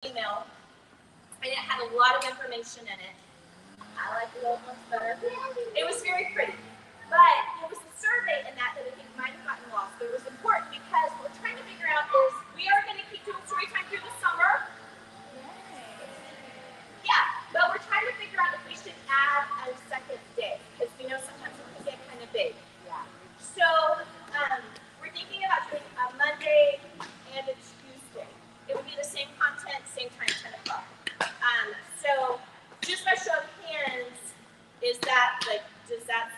email, and it had a lot of information in it. I like the old ones better. It was very pretty. But there was a survey in that I think might have gotten lost. But it was important because what we're trying to figure out is we are going to keep doing story time through the summer. Yeah, but we're trying to figure out if we should add a second day because we know sometimes it can get kind of big. Yeah. So we're thinking about doing a Monday and a Tuesday. It would be the same content, same time, 10 o'clock. So just by show of hands, does that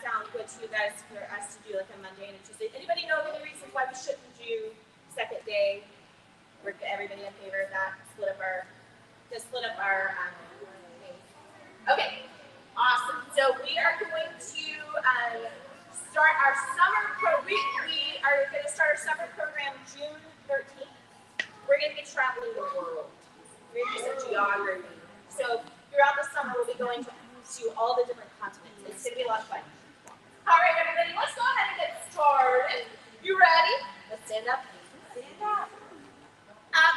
sound good to you guys for us to do like a Monday and a Tuesday? Anybody know of any reasons why we shouldn't do second day? Everybody in favor of that? Split up our okay, awesome. So we are going to start our summer program. We are going to start our summer program June 13th. We're going to be traveling the world. We're going to do some geography. So throughout the summer, we'll be going to all the different continents. It's going to be a lot of fun. All right, everybody, let's go ahead and get started. You ready? Let's stand up. Stand up. Up,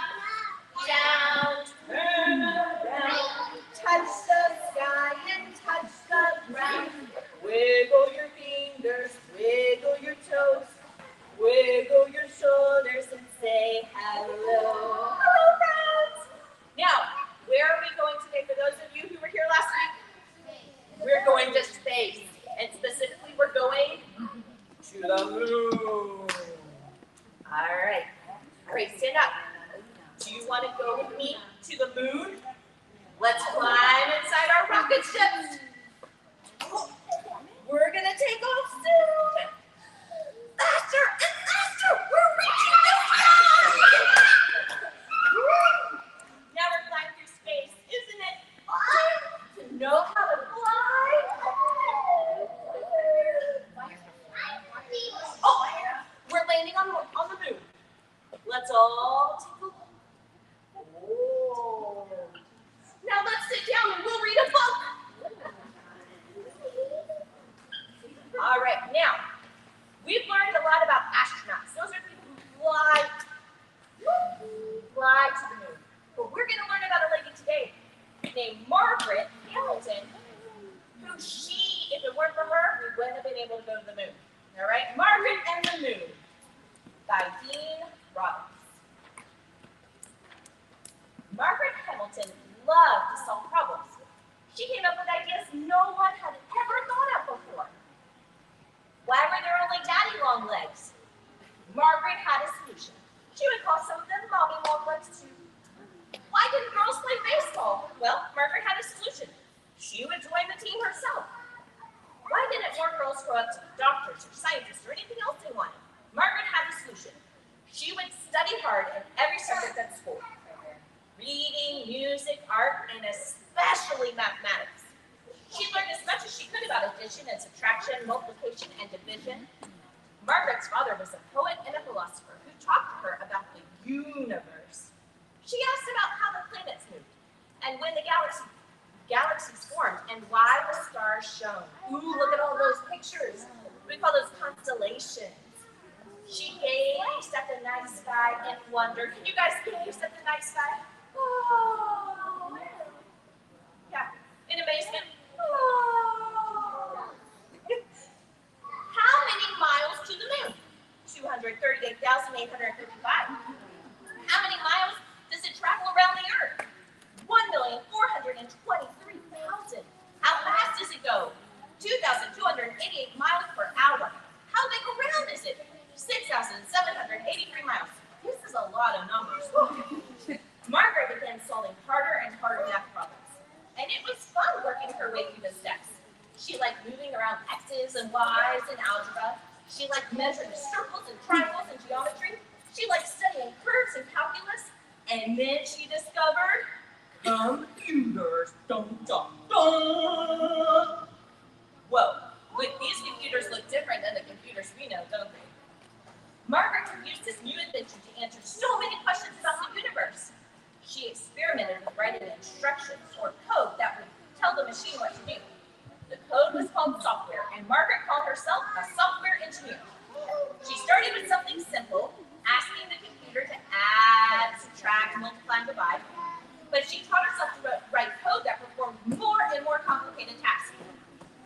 down, turn around. Touch the sky and touch the ground. Wiggle your fingers, wiggle your toes, wiggle your shoulders and say hello. Hello, friends. Now, where are we going today? For those of you who were here last week, we're going to space. And specifically, we're going to the moon. All right. All right, stand up. Do you want to go with me to the moon? Let's climb inside our rocket ships. We're going to take off soon. Faster and faster. We're reaching the sky. Now we're flying through space. Isn't it fun to know how to fly? Oh, we're landing on the moon. Let's all take a look. Oh. Now let's sit down and we'll read a book. All right, now, we've learned a lot about astronauts. Those are people who fly to the moon. But we're going to learn about a lady today named Margaret Hamilton, who if it weren't for her, we wouldn't have been able to go to the moon. All right, Margaret and the Moon by Dean Robbins. Margaret Hamilton loved to solve problems. She came up with ideas no one had ever thought of before. Why were there only daddy long legs? Margaret had a solution. She would call some of them mommy long legs too. Why didn't girls play baseball? Well, Margaret had a solution. She would join the team herself. Why didn't more girls grow up to be doctors or scientists or anything else they wanted? Margaret had a solution. She would study hard in every subject at school. Reading, music, art, and especially mathematics. She learned as much as she could about addition and subtraction, multiplication, and division. Margaret's father was a poet and a philosopher who talked to her about the universe. She asked about how the planets moved, and when the galaxies formed, and why the stars shone. Ooh, look at all those pictures. We call those constellations. She gazed at the night sky in wonder. Can you guys gaze at the night sky? Oh. Yeah, in amazement. Oh. How many miles to the moon? 238,855. How many miles does it travel around the Earth? 1,423,000. How fast does it go? 2,288 miles per hour. How big around is it? 6,783 miles. This is a lot of numbers. Margaret began solving harder and harder math problems. And it was fun working her way through the steps. She liked moving around X's and Y's in algebra. She liked measuring circles and triangles in geometry. She liked studying curves in calculus. And then she discovered computers. Dun, dun, dun. Whoa, these computers look different than the computers we know, don't they? Margaret used this new invention to answer so many questions about the universe. She experimented with writing instructions or code that would tell the machine what to do. The code was called software, and Margaret called herself a software engineer. She started with something simple, asking the computer to add, subtract, multiply, and divide. but she taught herself to write code that performed more and more complicated tasks.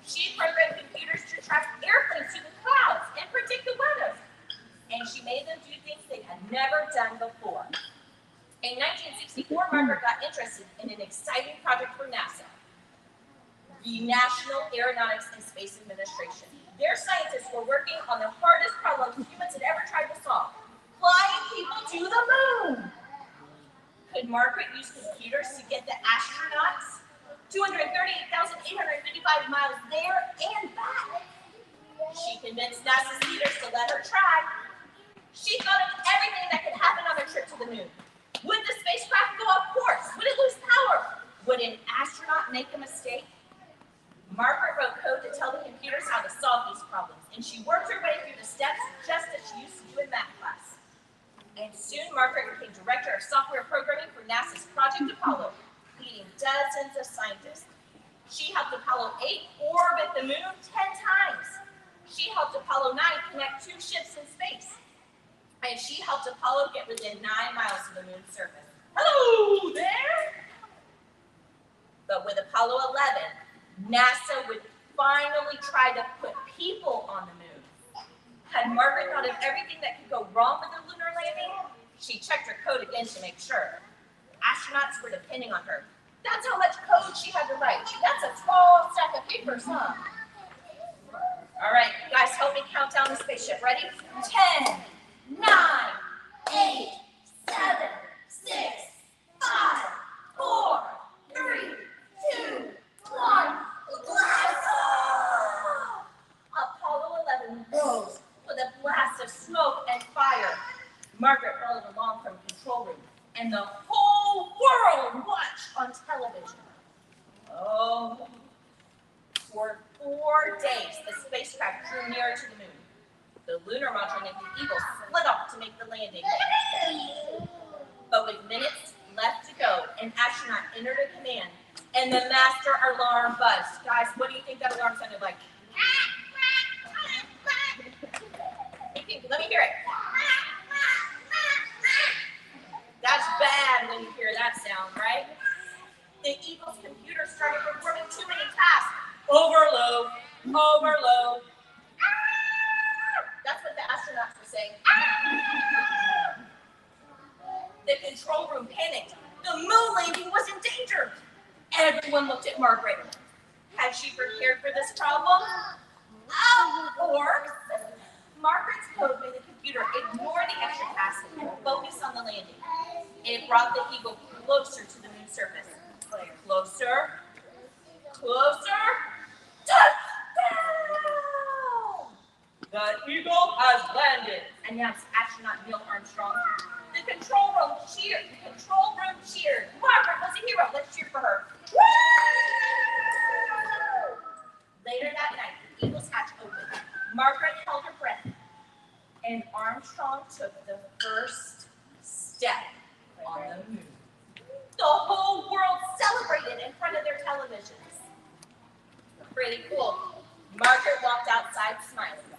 She programmed computers to track airplanes through the clouds and predict the weather. And she made them do things they had never done before. In 1964, Margaret got interested in an exciting project for NASA, the National Aeronautics and Space Administration. Their scientists were working on the hardest problem humans had ever tried to solve: flying people to the moon. Could Margaret use computers to get the astronauts 238,855 miles there and back? She convinced NASA's leaders to let her try. She thought of everything that could happen on their trip to the moon. Would the spacecraft go off course? Would it lose power? Would an astronaut make a mistake? Margaret wrote code to tell the computers how to solve these problems, and she worked her way through the steps just as she used to do in math class. And soon Margaret became director of software programming for NASA's Project Apollo, leading dozens of scientists. She helped Apollo 8 orbit the moon 10 times. She helped Apollo 9 connect 2 ships in space. And she helped Apollo get within 9 miles of the moon's surface. Hello there! But with Apollo 11, NASA would finally try to put people on the moon. Had Margaret thought of everything that could go wrong with the lunar landing? She checked her code again to make sure. Astronauts were depending on her. That's how much code she had to write. That's a tall stack of papers, huh? All right, you guys help me count down the spaceship. Ready? 10, 9, 8, 7, 6, 5, 4, 3, 2, 1. Blast off! Apollo 11 rose with a blast of smoke and fire. Margaret followed along from the control room, and the whole world watched on television. Oh, for 4 days, the spacecraft drew nearer to the moon. The lunar module named the Eagle split off to make the landing. But with minutes left to go, an astronaut entered a command, and the master alarm buzzed. Guys, what do you think that alarm sounded like? Let me hear it. That's bad when you hear that sound, right? The Eagle's computer started performing too many tasks. Overload, overload. That's what the astronauts were saying. The control room panicked. The moon landing was in danger. Everyone looked at Margaret. Had she prepared for this problem? Of course. Margaret's code made the computer ignore the extra tasks and focus on the landing. It brought the Eagle closer to the moon's surface. Closer, closer, touchdown! The Eagle has landed, announced astronaut Neil Armstrong. The control room cheered. Margaret was a hero. Let's cheer for her. Woo! Later that night, the Eagle's hatch opened. Margaret held her breath, and Armstrong took the first step on the moon. The whole world celebrated in front of their televisions. Pretty cool. Margaret walked outside smiling.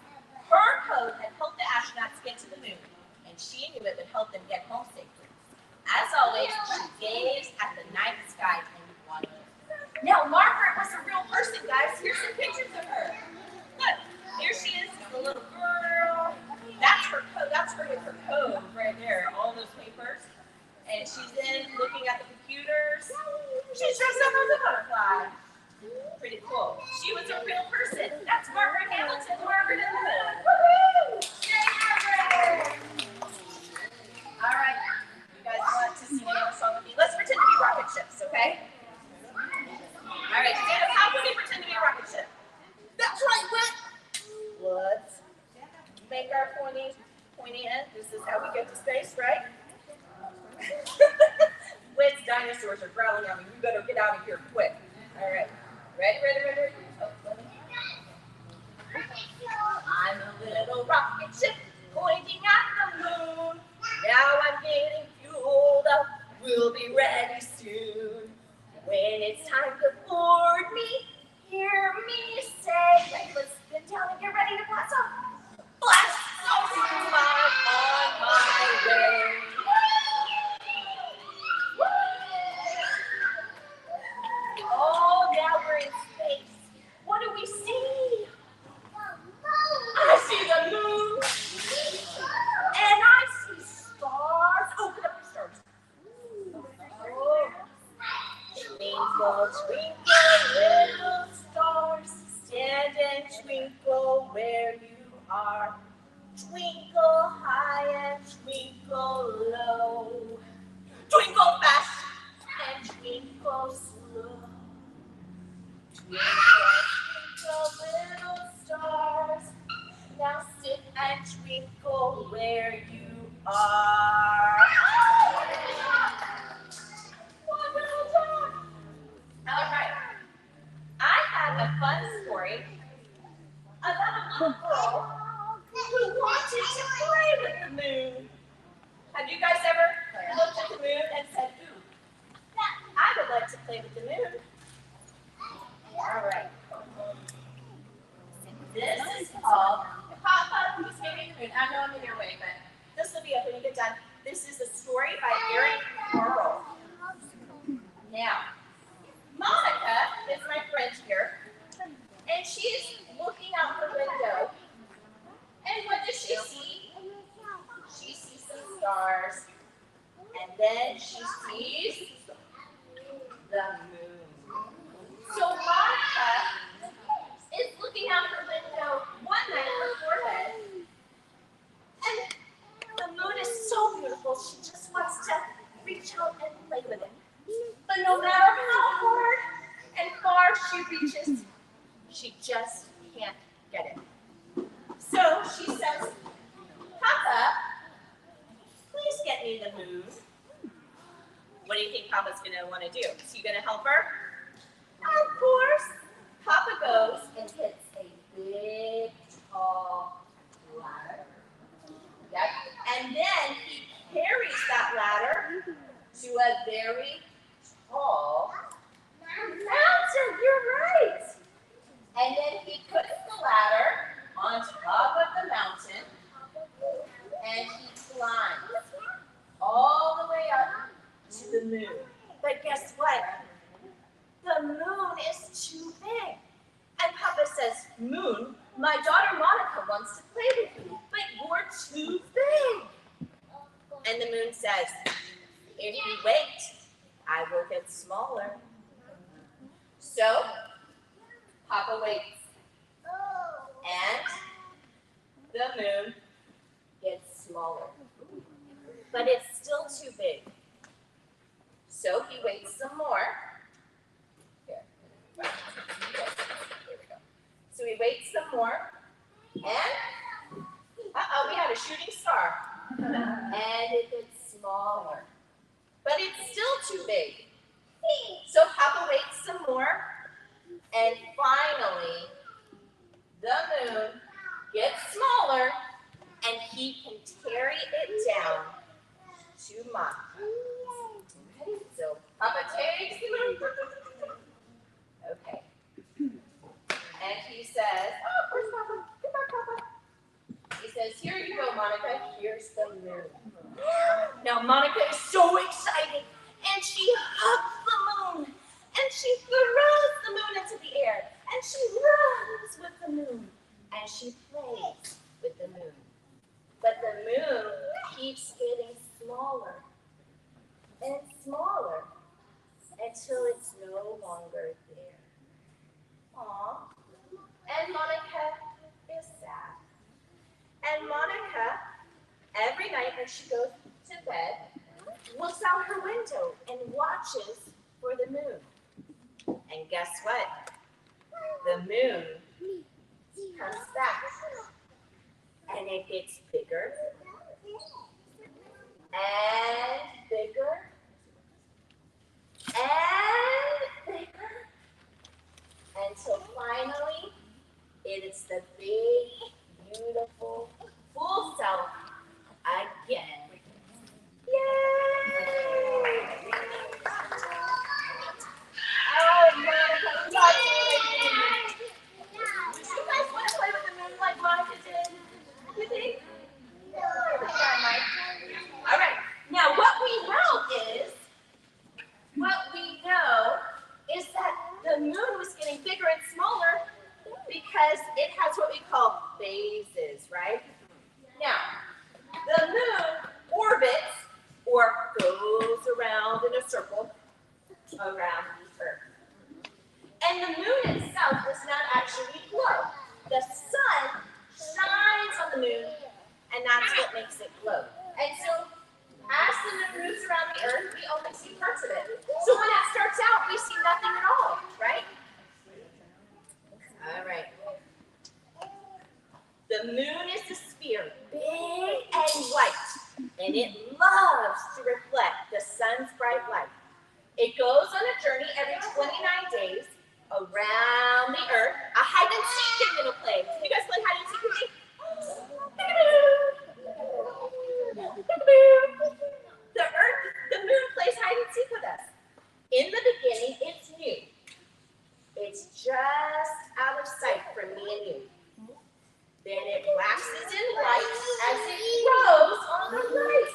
Her code had helped the astronauts get to the moon, and she knew it would help them get home safely. As always, she gazed at the night sky and wondered. Now, Margaret was a real person, guys. Here's some pictures of her. Look, here she is, the little girl. That's her code. That's her with her code right there. All those papers. And she's in looking at the computers. She's dressed up as a butterfly. Pretty cool. She was a real person. That's Margaret Hamilton, Margaret in the Moon. Woohoo! Yay, Margaret! All right. You guys want to sing another song with me? Let's pretend to be rocket ships, okay? All right, stand up. How can we pretend to be a rocket ship? That's right, Whit. Let's make our pointy end. This is how we get to space, right? Whit's dinosaurs are growling at me. We better get out of here quick. All right. Ready? Oh, let me. I'm a little rocket ship pointing at the moon. Now I'm getting fueled up. We'll be ready soon. When it's time to board me, hear me say, let's spin down and get ready to blast off. Blast off on my way. twinkle, little stars, stand and twinkle where you are. Twinkle high and twinkle low. Twinkle fast and twinkle slow. Twinkle, twinkle, little stars. Now sit and twinkle where you are. All right. I have a fun story about a little girl who wanted to play with the moon. Have you guys ever looked at the moon and said, ooh, I would like to play with the moon? All right. This is called Papa Who's Making the Moon. I know I'm in your way, but this will be up when you get done. This is a story by Eric Carle. Now, Monica is my friend here, and she's looking out the window. And what does she see? She sees some stars, and then she sees the moon. So Monica is looking out her window one night before bed, and the moon is so beautiful, she just wants to reach out and play with it. But no matter how hard and far she reaches, she just can't get it. So she says, Papa, please get me the moon. What do you think Papa's going to want to do? Is he going to help her? Of course. Papa goes and hits a big, tall ladder. Yep. And then he carries that ladder to a very tall mountain. You're right. And then he puts the ladder on top of the mountain, and he climbs all the way up to the moon. But guess what? The moon is too big. And Papa says, Moon, my daughter Monica wants to play with you, but you're too big. And the moon says, if you wait, I will get smaller. So, Papa waits. And the moon gets smaller. But it's still too big. So he waits some more. Here we go. So he waits some more. And, we had a shooting star. And it gets smaller. But it's still too big. So Papa waits some more. And finally, the moon gets smaller, and he can carry it down to Monica. Okay, so Papa takes the moon. Okay. And he says, where's Papa? Come back, Papa. He says, here you go, Monica. Here's the moon. Now Monica is so excited, and she hugs the moon, and she throws the moon into the air, and she runs with the moon, and she plays with the moon. But the moon keeps getting smaller and smaller until it's no longer there. Aww. And Monica is sad. And Monica, every night when she goes to bed, looks out her window and watches for the moon. And guess what? The moon comes back. And it gets bigger and bigger and bigger until finally it is the big, beautiful, full self again. Yay! Oh, Monica, lots of you guys want to play with the moon like Monica did? You think? Yeah, I think I might. All right. Now, what we know is that the moon was getting bigger and smaller because it has what we call phases, right? Now, the moon orbits or goes around in a circle around the Earth. And the moon itself does not actually glow. The sun shines on the moon, and that's what makes it glow. And so as the moon moves around the earth, we only see parts of it. So when it starts out, we see nothing at all, right? All right. The moon is a sphere, big and white, and it loves to reflect the sun's bright light. It goes on a journey every 29 days around the earth. A hide and seek game it'll play. Can you guys play hide and seek with me? The moon plays hide and seek with us. In the beginning, it's new. It's just out of sight from me and you. Then it waxes in light as it grows on the right.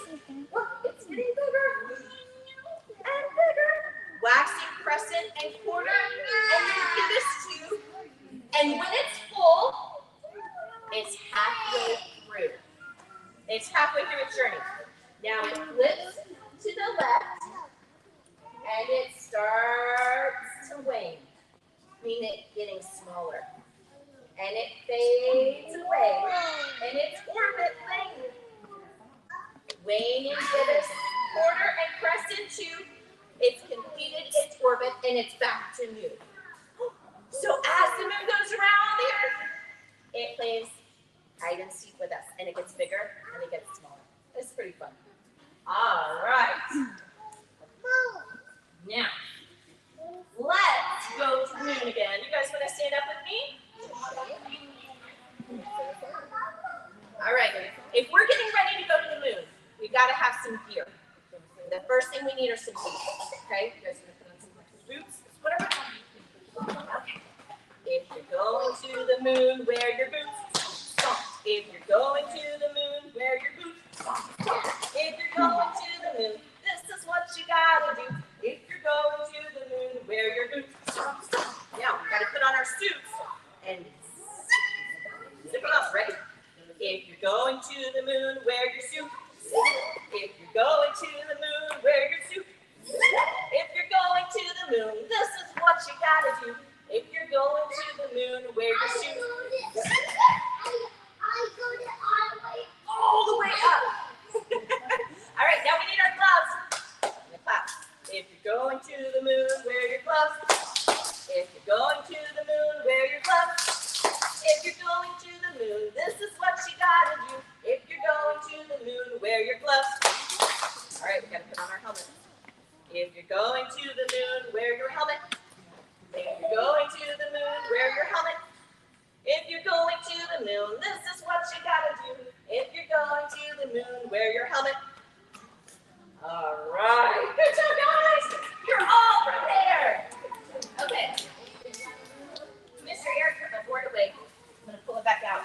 Look, it's getting bigger and bigger. Waxing crescent and quarter, and then gibbous tube. And when it's full, it's halfway through. It's halfway through its journey. Now it flips to the left, and it starts to wane, meaning it's getting smaller. And it fades away, and its orbit lengthens. Waning gibbous, quarter, and crescent tube. It's completed its orbit, and it's back to new. So as the moon goes around the earth, it plays hide and seek with us, and it gets bigger, and it gets smaller. It's pretty fun. All right. Now, let's go to the moon again. You guys want to stand up with me? All right. If we're getting ready to go to the moon, we've got to have some gear. The first thing we need are some boots. Okay? You guys want to put on some boots? Whatever. Okay. If you're going to the moon, wear your boots. If you're going to the moon, wear your boots. If you're going to the moon, this is what you gotta do. If you're going to the moon, wear your boots. Now, we gotta put on our suits and zip it up, ready? If you're going to the moon, wear your suit. If you're going to the moon, wear your suit. If you're going to the moon, this is what you gotta do. If you're going to the moon, wear your suit. All the way up. All right, now we need our gloves. And the clap. If you're going to the moon, wear your gloves. If you're going to the moon, wear your gloves. If you're going to the moon, this is what you gotta do. If you're going to the moon, wear your gloves. All right, we gotta put on our helmet. If you're going to the moon, wear your helmet. If you're going to the moon, wear your helmet. If you're going to the moon, this is what you gotta do. If you're going to the moon, wear your helmet. All right, good job, guys. You're all prepared. Okay. Mr. Eric, put my board away. I'm gonna pull it back out.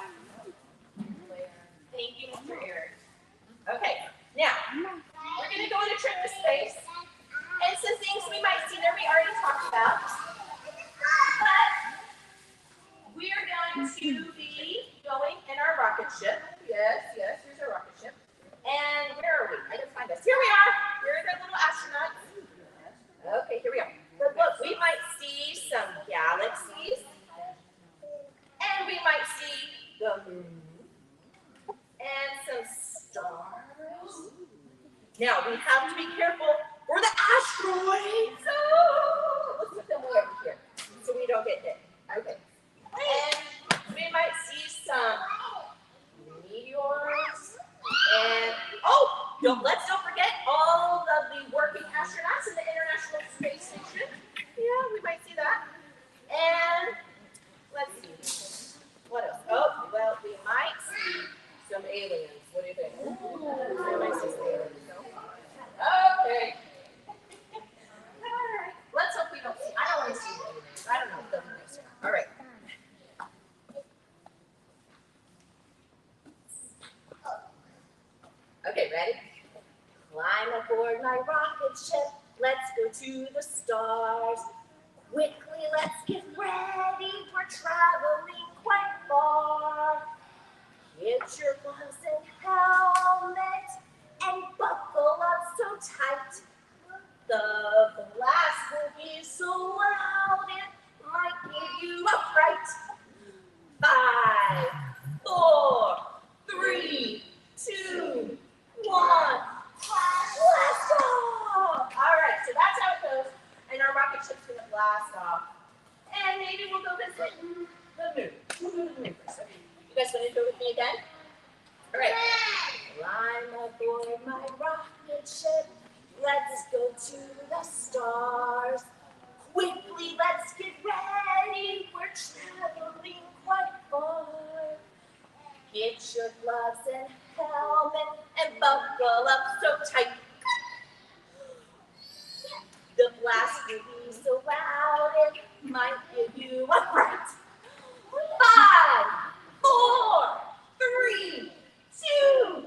Thank you, Mr. Eric. Okay, now, we're gonna go on a trip to space. And some things we might see there we already talked about. But we are going to be going in our rocket ship. Yes, here's our rocket ship. And where are we? I didn't find us. Here we are. Here are the little astronauts. Okay, here we are. But look, we might see some galaxies. And we might see the moon. And some stars. Now, we have to be careful for the asteroids. Oh, let's put them way over here so we don't get hit. Okay. And we might see some meteors. And, let's don't forget all of the working astronauts in the International Space Station. Yeah, we might see that. And let's see. What else? Oh, well, we might see some aliens. What do you think? We might see some aliens. Okay. All right. Let's hope we don't see. I don't want to see aliens. I don't know. It doesn't matter. All right. Okay, ready? Climb aboard my rocket ship. Let's go to the stars. Quickly, let's get ready. We're traveling quite far. Get your gloves and helmet and buckle up so tight. The blast will be so loud it might blast off. And maybe we'll go visit the moon. We'll go to the moon first. Okay. You guys want to go with me again? All right. Climb aboard my rocket ship. Let's go to the stars. Quickly, let's get ready. We're traveling quite far. Get your gloves and helmet and buckle up so tight. The blast will be so loud it might give you a fright. 5, 4, 3, 2, 1.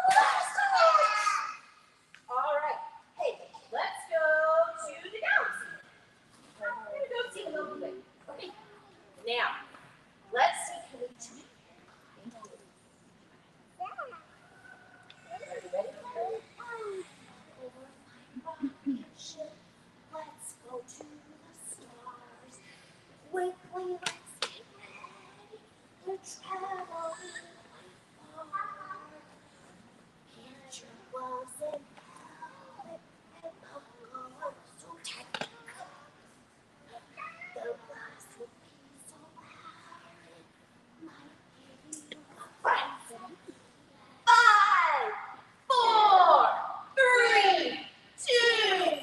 Blast off! All right. Hey, let's go to the galaxy. We're gonna go see a little bit. Okay. Now, let's see. Can we do it? Let's go to the stars. Quickly, let's get ready. We're traveling far. Get your gloves and helmet and buckle up so tight. The blast will be so loud it might give you a fright. 5, 4, 3, 2, 1.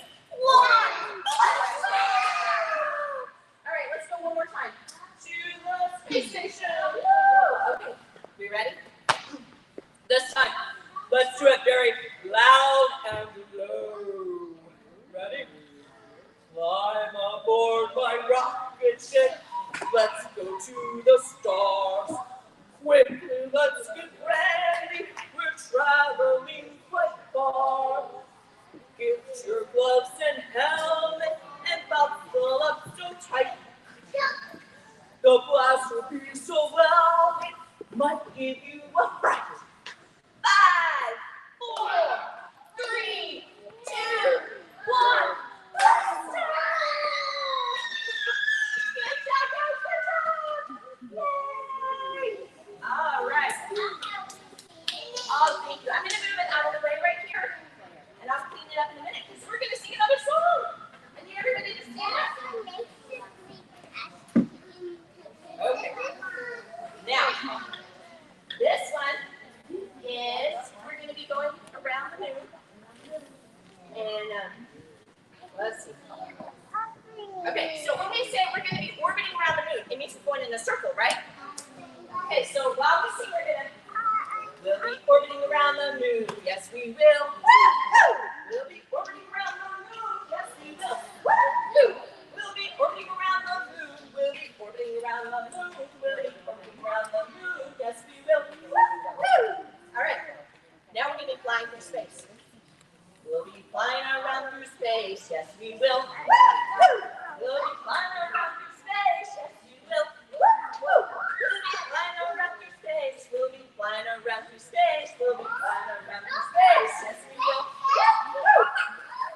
All right, let's go one more time. To the space station. Woo! Okay, we ready? This time, let's do it very loud and low. Ready? Climb aboard my rocket ship. Let's go to the stars. Quickly, let's get ready. We're traveling quite far. Get your gloves and helmet and buckle up so tight. The blast will be so loud it might give you a fright. 5, 4, 3, 2, 1. Blast off! Good job, guys. Good job. Yay! All right. Oh, thank you. I'm going to move it out of the way right here, and I'll clean it up in a minute because we're going to sing another song. I need everybody to stand up. Okay. Now, this one is, we're going to be going around the moon. And let's see. Okay, so when we say we're going to be orbiting around the moon, it means we're going in a circle, right? Okay, so while we sing, we'll be orbiting around the moon. Yes, we will. Woo-hoo! We'll be orbiting around the moon. Yes, we will. Woo-hoo! We'll be orbiting around the moon. We'll be orbiting around the moon. We'll be orbiting around the moon. Yes, we will. Woo-hoo! All right. Now we're going to be flying through space. We'll be flying around through space. Yes, we will. Woo-hoo! We'll be flying around through space. Yes, we will. Woo-hoo! We'll be flying around through space. We'll be flying around through space. We'll be flying around through space. Yes, we will. Woo-hoo!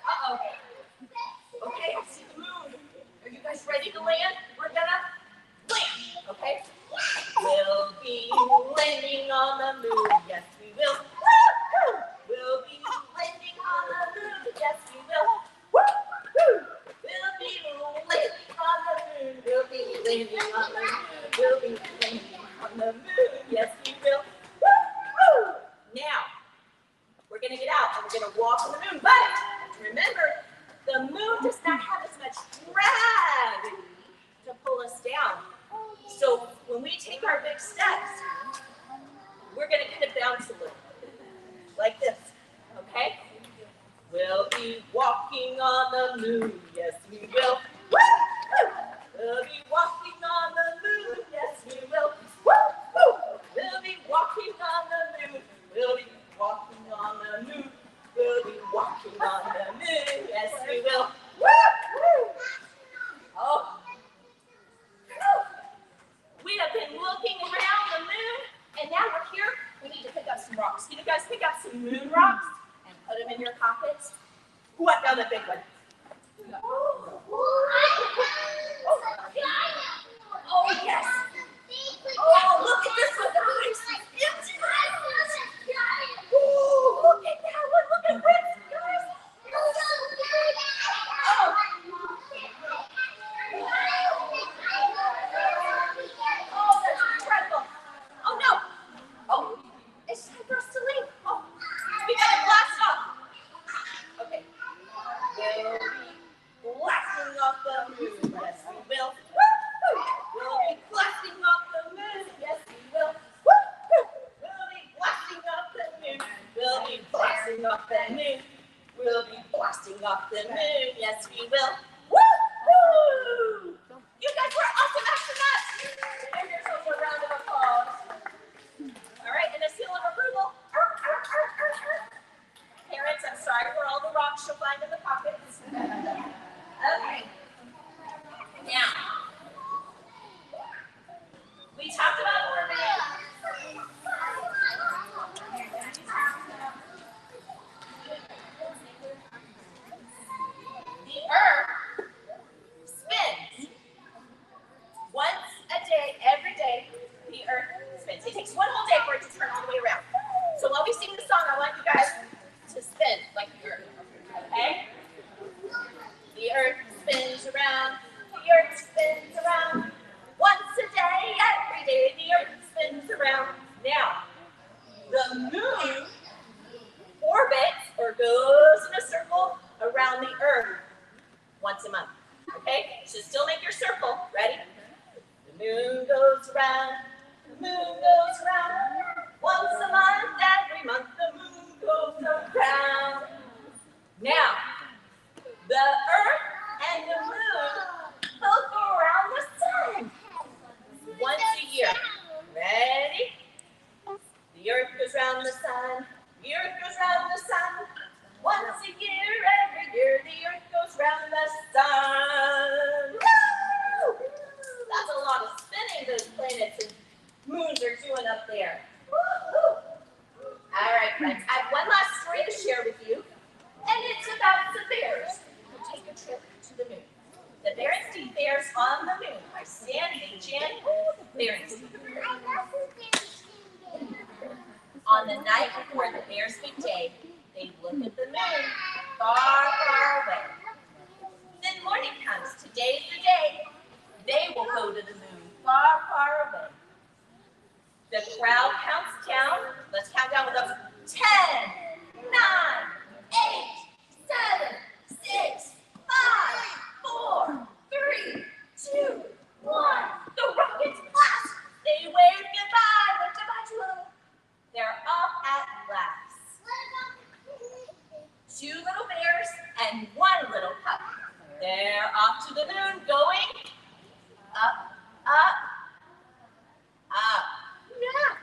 Uh-oh. Okay, I see the moon. Are you guys ready to land? We're gonna land, okay? We'll be landing on the moon. Yes, we will. Woo-hoo! We'll be landing on the moon. Yes, we will. Woo-hoo! We'll be landing on the moon. We'll be landing on the moon. We'll be landing on the moon. Yes, we will. Woo-hoo! Now, we're going to get out and we're going to walk on the moon. But remember, the moon does not have as much gravity to pull us down. So when we take our big steps, we're going to kind of bounce a little, like this, okay? We'll be walking on the moon, yes we will. Woo-hoo! We'll be walking on the moon, yes we will. Woo-hoo! We'll be walking on the moon. We'll be walking on the moon. We'll be walking on the moon, yes we will. Woo-hoo! Oh. We have been looking around the moon, and now we're here. We need to pick up some rocks. Can you guys pick up some moon rocks and put them in your pockets? Who went down the big one? Oh, yes. Oh, look at this one, guys. It's oh, look at that one. Look at this, guys. Oh, you will. Woo! You guys were awesome astronauts! Give yourselves a round of applause. All right, and a seal of approval. Parents, I'm sorry for all the rocks you'll find in the pockets. Okay. Now, we talked about orbiting. The Earth spins. Once a day, every day, the Earth spins. It takes one whole day for it to turn all the way around. So while we sing the song, I want you guys to spin like the Earth. Okay? The Earth spins around. The Earth spins around. Once a day, every day, the Earth spins around. Now, the moon orbits or goes in a circle around the Earth once a month. Okay? So still make your circle. Ready? The moon goes around. The moon goes around. Once a month, every month, the moon goes around. Now, the Earth and the moon both go around the sun once a year. Ready? The Earth goes around the sun. The Earth goes around the sun. Once a year, every year, the Earth goes round the sun. Woo! That's a lot of spinning those planets and moons are doing up there. Woo! All right, friends, I have one last story to share with you, and it's about the bears who take a trip to the moon. The Berenstein Bears on the Moon by Stan and Jan Berenstein. On the night before the Bears' big day, they look at the moon far, far away. Then morning comes. Today's the day. They will go to the moon far, far away. The crowd counts down. Let's count down with us. 10, 9, 8, 7, 6, 5, 4, 3, 2, 1. The rockets blast. They wave goodbye. Wave goodbye to them. They're off at last. Two little bears and one little pup. They're off to the moon going up, up, up. Yeah.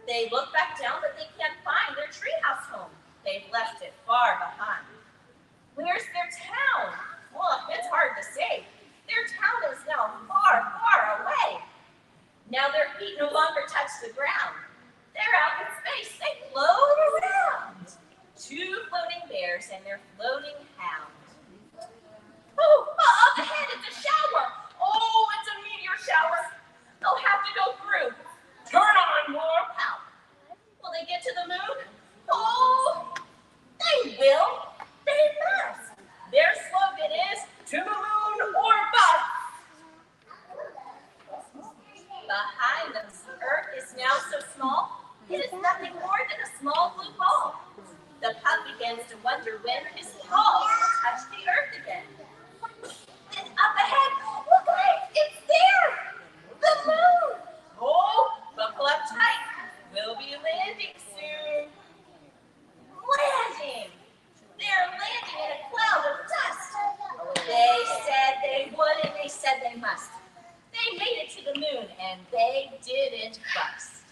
They look back down, but they can't find their treehouse home. They've left it far behind. Where's their town? Well, it's hard to say. Their town is now far, far away. Now their feet no longer touch the ground. They're out in space. They float around. Two floating bears and their floating hound. Oh, up ahead, it's a shower. Oh, it's a meteor shower. They'll have to go through. Turn on more power. Will they get to the moon? Oh, they will. They must. Their slogan is, to the moon or bust. Behind them, the Earth is now so small, it is nothing more than a small blue ball. The pup begins to wonder when his paws will touch the Earth again. And up ahead, look, it's there! The moon! Oh, buckle up tight. We'll be landing soon. Landing! They're landing in a cloud of dust. They said they would and they said they must. They made it to the moon and they didn't bust.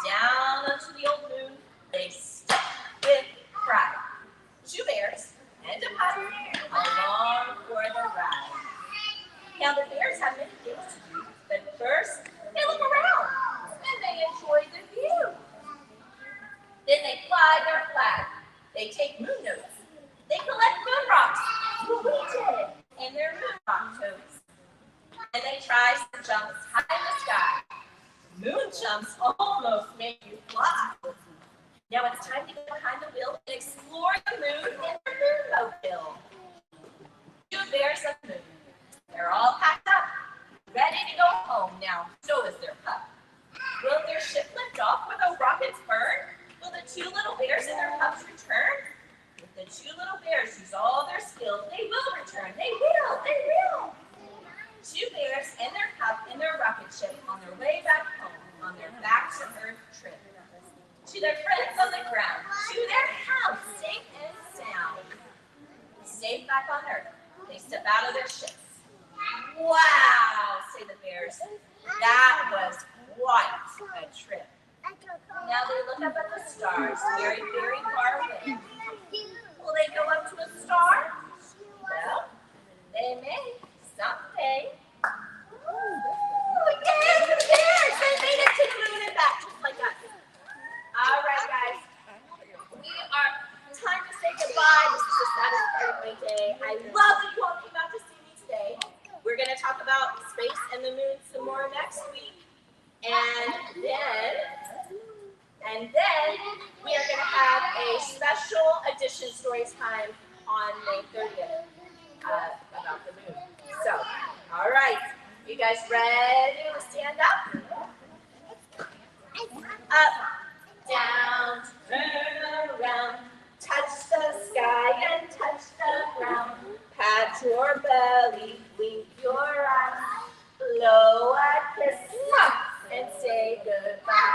Down onto the old moon, they stuck with pride. Two bears and a pup along for the ride. Now the bears have many things to do, but first they look around and they enjoy the view. Then they fly their flag. They take moon notes. They collect moon rocks. Well, we did. And their moon rock toes. And they try some jumps high in the sky. Moon jumps almost make you fly. Now it's time to get behind the wheel and explore the moon in their moonmobile. Two bears on the moon. They're all packed up, ready to go home now. So is their pup. Will their ship lift off where the rockets burn? Will the two little bears and their pups return? If the two little bears use all their skill, they will return. They will. They will. Two bears and their pup in their rocket ship on their way back home on their back to Earth trip. To their friends on the ground, to their house safe and sound. water. They step out of their ships. Wow, say the bears. That was quite a trip. Now they look up at the stars, very, very far away. Will they go up to a star? Well, they may someday. Ooh, yay, the bears! They made it to the moon and back, just like us. All right, guys. Time to say goodbye. This is the saddest part of my day. I love that you all came out to see me today. We're going to talk about space and the moon some more next week. And then we are going to have a special edition story time on May 30th about the moon. So, all right. You guys ready to stand up? Up, down, turn around. Touch the sky and touch the ground. Pat your belly, blink your eyes. Blow a kiss and say goodbye.